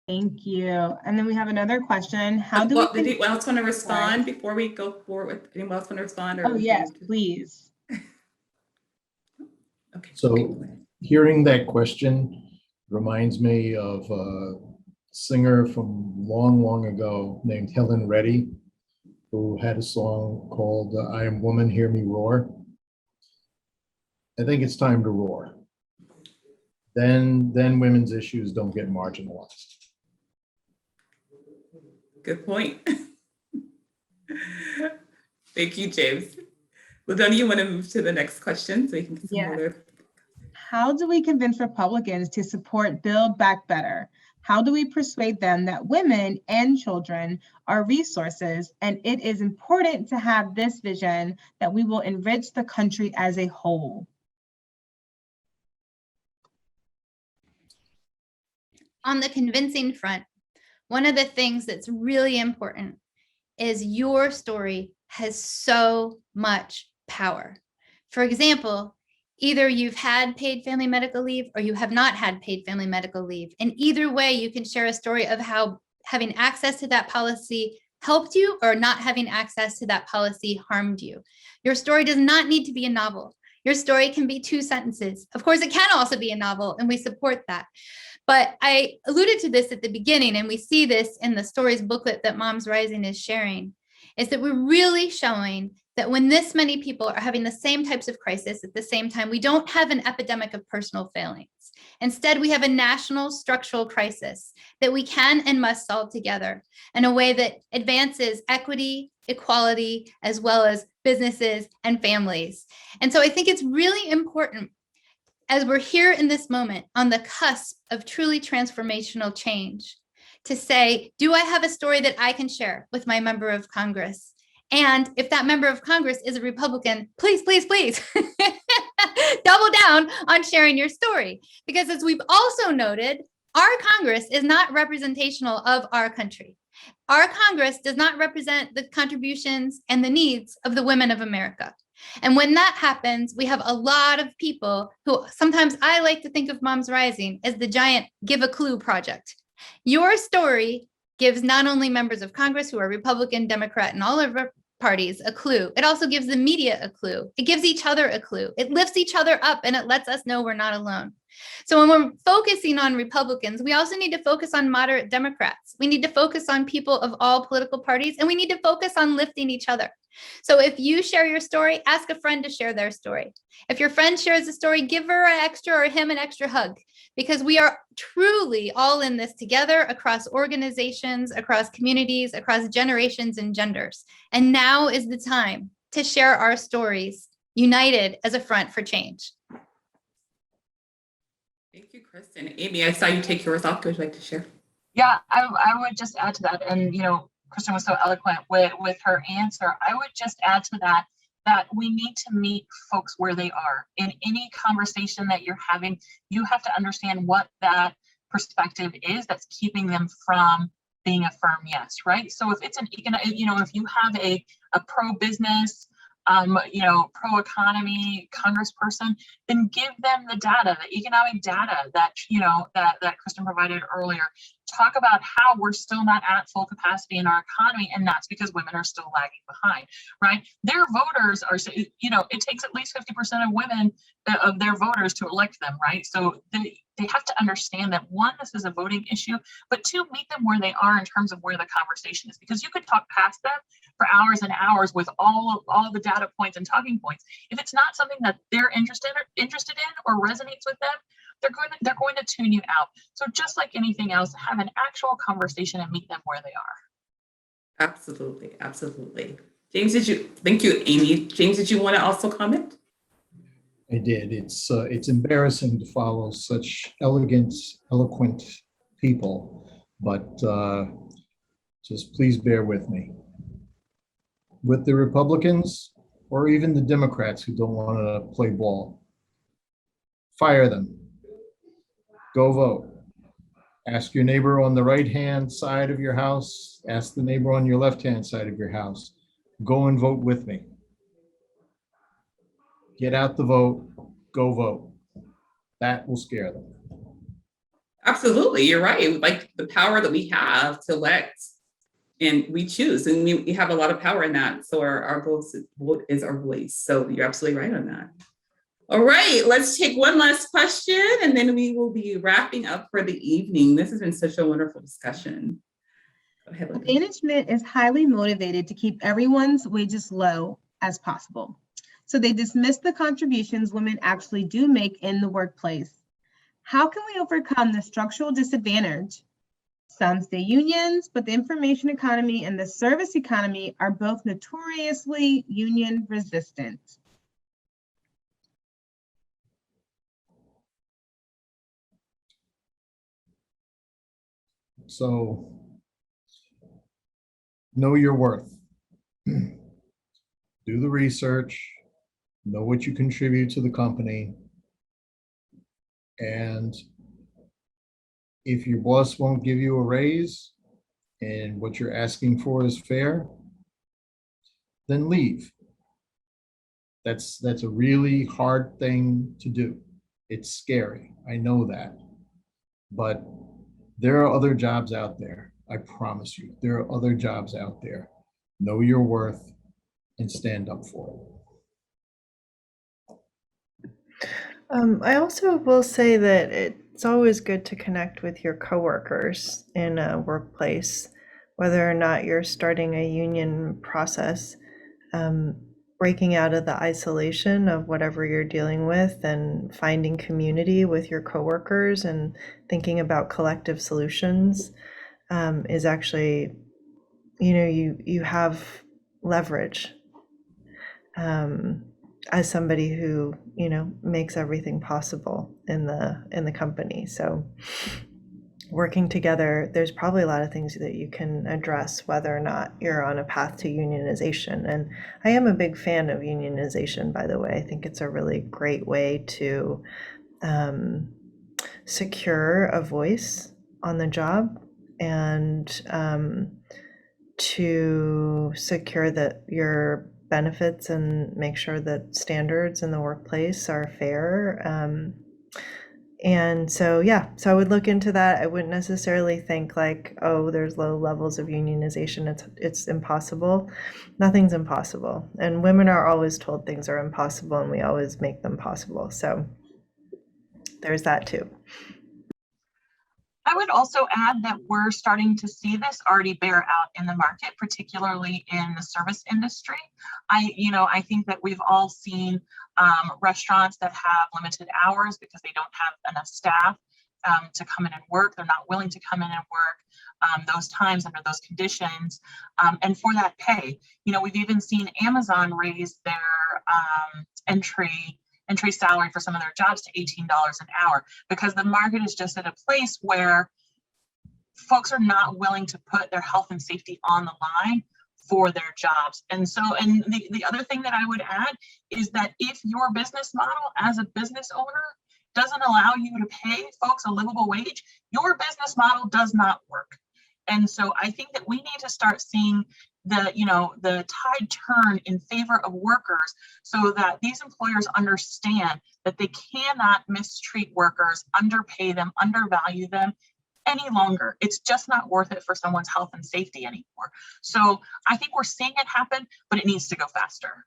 Thank you. And then we have another question. How do we? Did anyone else want to respond before we go forward with anyone else want to respond? Oh, yes, please. Okay. So hearing that question reminds me of a singer from long, long ago named Helen Reddy, who had a song called I Am Woman, Hear Me Roar. I think it's time to roar. Then women's issues don't get marginalized. Good point. Thank you, James. Ladonna, you want to move to the next question so you can get some other. How do we convince Republicans to support Build Back Better? How do we persuade them that women and children are resources, and it is important to have this vision that we will enrich the country as a whole? On the convincing front, one of the things that's really important is your story has so much power. For example, either you've had paid family medical leave or you have not had paid family medical leave. And either way, you can share a story of how having access to that policy helped you or not having access to that policy harmed you. Your story does not need to be a novel. Your story can be 2 sentences. Of course, it can also be a novel, and we support that. But I alluded to this at the beginning, and we see this in the stories booklet that Moms Rising is sharing, is that we're really showing that when this many people are having the same types of crisis at the same time, we don't have an epidemic of personal failings. Instead, we have a national structural crisis that we can and must solve together in a way that advances equity, equality, as well as businesses and families. And so I think it's really important, as we're here in this moment on the cusp of truly transformational change, to say, do I have a story that I can share with my member of Congress? And if that member of Congress is a Republican, please, please, please double down on sharing your story. Because as we've also noted, our Congress is not representational of our country. Our Congress does not represent the contributions and the needs of the women of America. And when that happens, we have a lot of people who sometimes I like to think of Moms Rising as the giant Give a Clue project. Your story gives not only members of Congress who are Republican, Democrat, and all of our parties a clue. It also gives the media a clue. It gives each other a clue. It lifts each other up, and it lets us know we're not alone. So when we're focusing on Republicans, we also need to focus on moderate Democrats. We need to focus on people of all political parties, and we need to focus on lifting each other. So if you share your story, ask a friend to share their story. If your friend shares a story, give her an extra or him an extra hug, because we are truly all in this together across organizations, across communities, across generations and genders. And now is the time to share our stories, united as a front for change. Thank you, Kristen. Amy, I saw you take yours off. Would you like to share? Yeah, I would just add to that. And, Kristen was so eloquent with her answer. I would just add to that we need to meet folks where they are. In any conversation that you're having, you have to understand what that perspective is that's keeping them from being a firm yes, right? So if it's if you have a pro-business pro-economy congressperson, then give them the data, the economic data that, that Kristen provided earlier. Talk about how we're still not at full capacity in our economy, and that's because women are still lagging behind, right? Their voters are, it takes at least 50% of women, of their voters to elect them, right? So they have to understand that, one, this is a voting issue, but two, meet them where they are in terms of where the conversation is, because you could talk past them for hours and hours with all of the data points and talking points. If it's not something that they're interested in or resonates with them, they're going to tune you out. So just like anything else, have an actual conversation and meet them where they are. Absolutely, absolutely. James, thank you, Amy. James, did you want to also comment? I did. It's embarrassing to follow such elegant, eloquent people, but just please bear with me. With the Republicans or even the Democrats who don't want to play ball, fire them. Go vote. Ask your neighbor on the right-hand side of your house. Ask the neighbor on your left-hand side of your house. Go and vote with me. Get out the vote. Go vote. That will scare them. Absolutely, you're right. Like the power that we have to elect, and we choose, and we have a lot of power in that. So our vote is our voice. So you're absolutely right on that. All right, let's take one last question, and then we will be wrapping up for the evening. This has been such a wonderful discussion. Go ahead, Linda. Management is highly motivated to keep everyone's wages low as possible. So they dismiss the contributions women actually do make in the workplace. How can we overcome the structural disadvantage? Some say unions, but the information economy and the service economy are both notoriously union resistant. So know your worth. Do the research, know what you contribute to the company. And if your boss won't give you a raise and what you're asking for is fair, then leave. That's a really hard thing to do. It's scary. I know that. But there are other jobs out there. I promise you, there are other jobs out there. Know your worth and stand up for it. I also will say that it's always good to connect with your coworkers in a workplace, whether or not you're starting a union process, breaking out of the isolation of whatever you're dealing with and finding community with your coworkers and thinking about collective solutions is actually, you have leverage as somebody who, makes everything possible in the company. So working together, there's probably a lot of things that you can address whether or not you're on a path to unionization. And I am a big fan of unionization, by the way. I think it's a really great way to secure a voice on the job and to secure that your benefits and make sure that standards in the workplace are fair. And so, so I would look into that. I wouldn't necessarily think like, oh, there's low levels of unionization. It's impossible. Nothing's impossible. And women are always told things are impossible, and we always make them possible. So there's that too. I would also add that we're starting to see this already bear out in the market, particularly in the service industry. I think that we've all seen restaurants that have limited hours because they don't have enough staff to come in and work. They're not willing to come in and work those times under those conditions, and for that pay. We've even seen Amazon raise their entry salary for some of their jobs to $18 an hour, because the market is just at a place where folks are not willing to put their health and safety on the line for their jobs. And the other thing that I would add is that if your business model as a business owner doesn't allow you to pay folks a livable wage, your business model does not work. And so I think that we need to start seeing the tide turn in favor of workers, so that these employers understand that they cannot mistreat workers, underpay them, undervalue them any longer. It's just not worth it for someone's health and safety anymore. So I think we're seeing it happen, but it needs to go faster.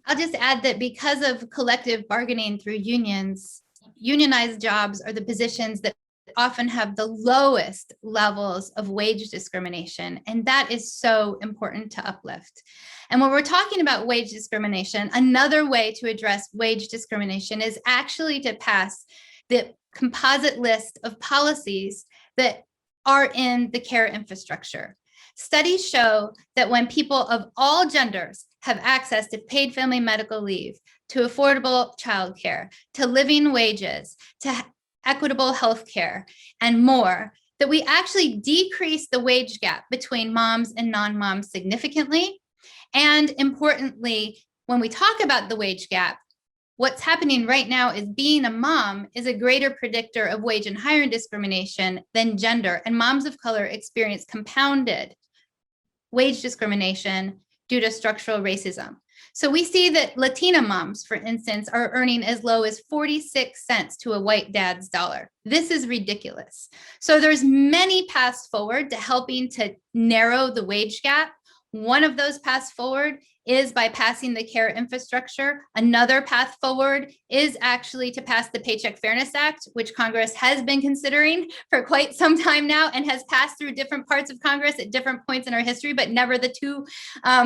I'll just add that because of collective bargaining through unions, unionized jobs are the positions that often have the lowest levels of wage discrimination. And that is so important to uplift. And when we're talking about wage discrimination, another way to address wage discrimination is actually to pass the composite list of policies that are in the care infrastructure. Studies show that when people of all genders have access to paid family medical leave, to affordable childcare, to living wages, to equitable healthcare, and more, that we actually decrease the wage gap between moms and non-moms significantly. And importantly, when we talk about the wage gap, what's happening right now is being a mom is a greater predictor of wage and hiring discrimination than gender, and moms of color experience compounded wage discrimination due to structural racism. So we see that Latina moms, for instance, are earning as low as 46 cents to a white dad's dollar. This is ridiculous. So there's many paths forward to helping to narrow the wage gap. One of those paths forward is by passing the care infrastructure. Another path forward is actually to pass the Paycheck Fairness Act, which Congress has been considering for quite some time now and has passed through different parts of Congress at different points in our history, but never the two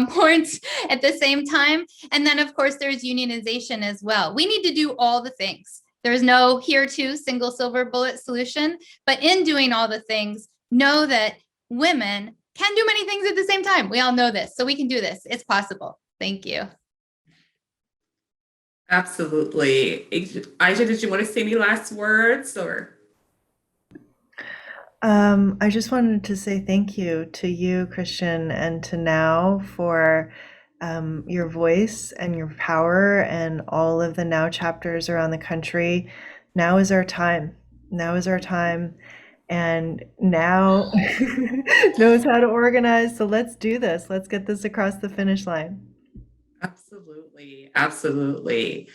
points at the same time. And then, of course, there's unionization as well. We need to do all the things. There's no here to single silver bullet solution, but in doing all the things, know that women can do many things at the same time. We all know this, so we can do this. It's possible. Thank you. Absolutely. Aisha, did you want to say any last words or? I just wanted to say thank you to you, Christian, and to Now for your voice and your power and all of the Now chapters around the country. Now is our time. Now is our time. And Now knows how to organize. So let's do this. Let's get this across the finish line. Absolutely. Absolutely.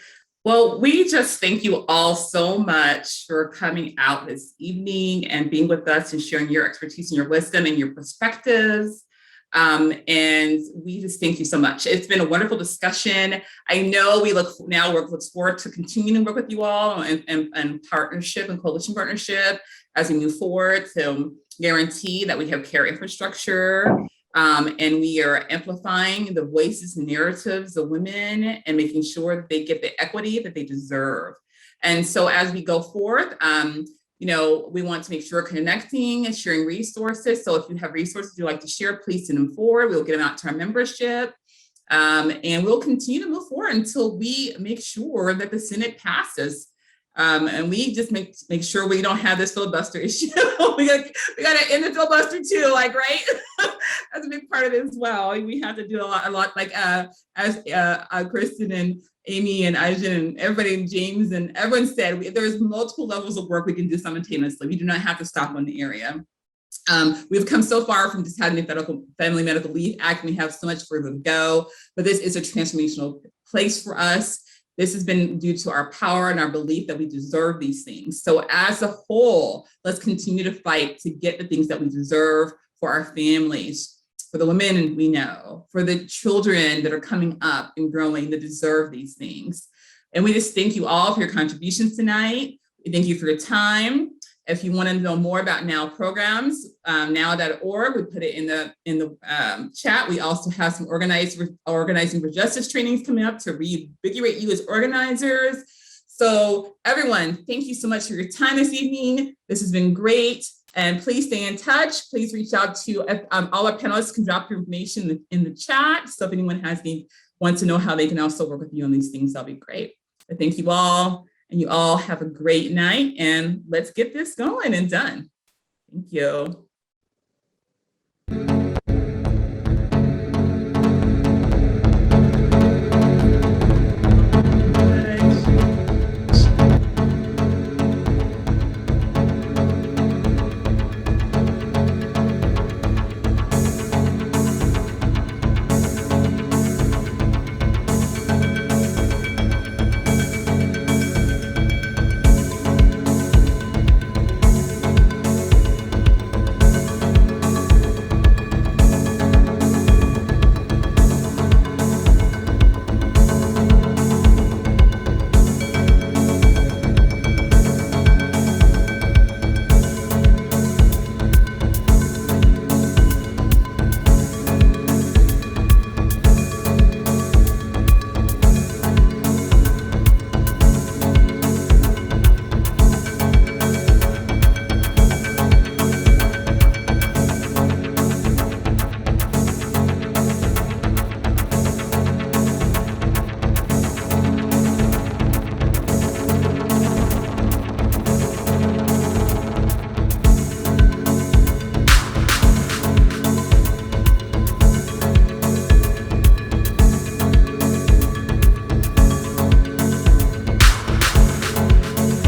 Well, we just thank you all so much for coming out this evening and being with us and sharing your expertise and your wisdom and your perspectives. And we just thank you so much. It's been a wonderful discussion. I know we look forward to continuing to work with you all and partnership and coalition partnership as we move forward to guarantee that we have care infrastructure. And we are amplifying the voices and narratives of women and making sure that they get the equity that they deserve. And so as we go forth, we want to make sure we're connecting and sharing resources. So if you have resources you'd like to share, please send them forward. We'll get them out to our membership. And we'll continue to move forward until we make sure that the Senate passes. And we just make sure we don't have this filibuster issue. we got to end the filibuster too, right? That's a big part of it as well. We have to do a lot like as Kristen and Amy and Aisha and everybody and James and everyone said, there's multiple levels of work we can do simultaneously. We do not have to stop on the area. We've come so far from just having the Family Medical Leave Act, and we have so much further to go, but this is a transformational place for us. This has been due to our power and our belief that we deserve these things. So as a whole, let's continue to fight to get the things that we deserve for our families, for the women we know, for the children that are coming up and growing that deserve these things. And we just thank you all for your contributions tonight. We thank you for your time. If you want to know more about Now programs, now.org, we put it in the chat. We also have some organizing for justice trainings coming up to reinvigorate you as organizers. So everyone, thank you so much for your time this evening. This has been great. And please stay in touch. Please reach out to all our panelists can drop your information in the chat. So if anyone wants to know how they can also work with you on these things, that'll be great. But thank you all. And you all have a great night, and let's get this going and done. Thank you.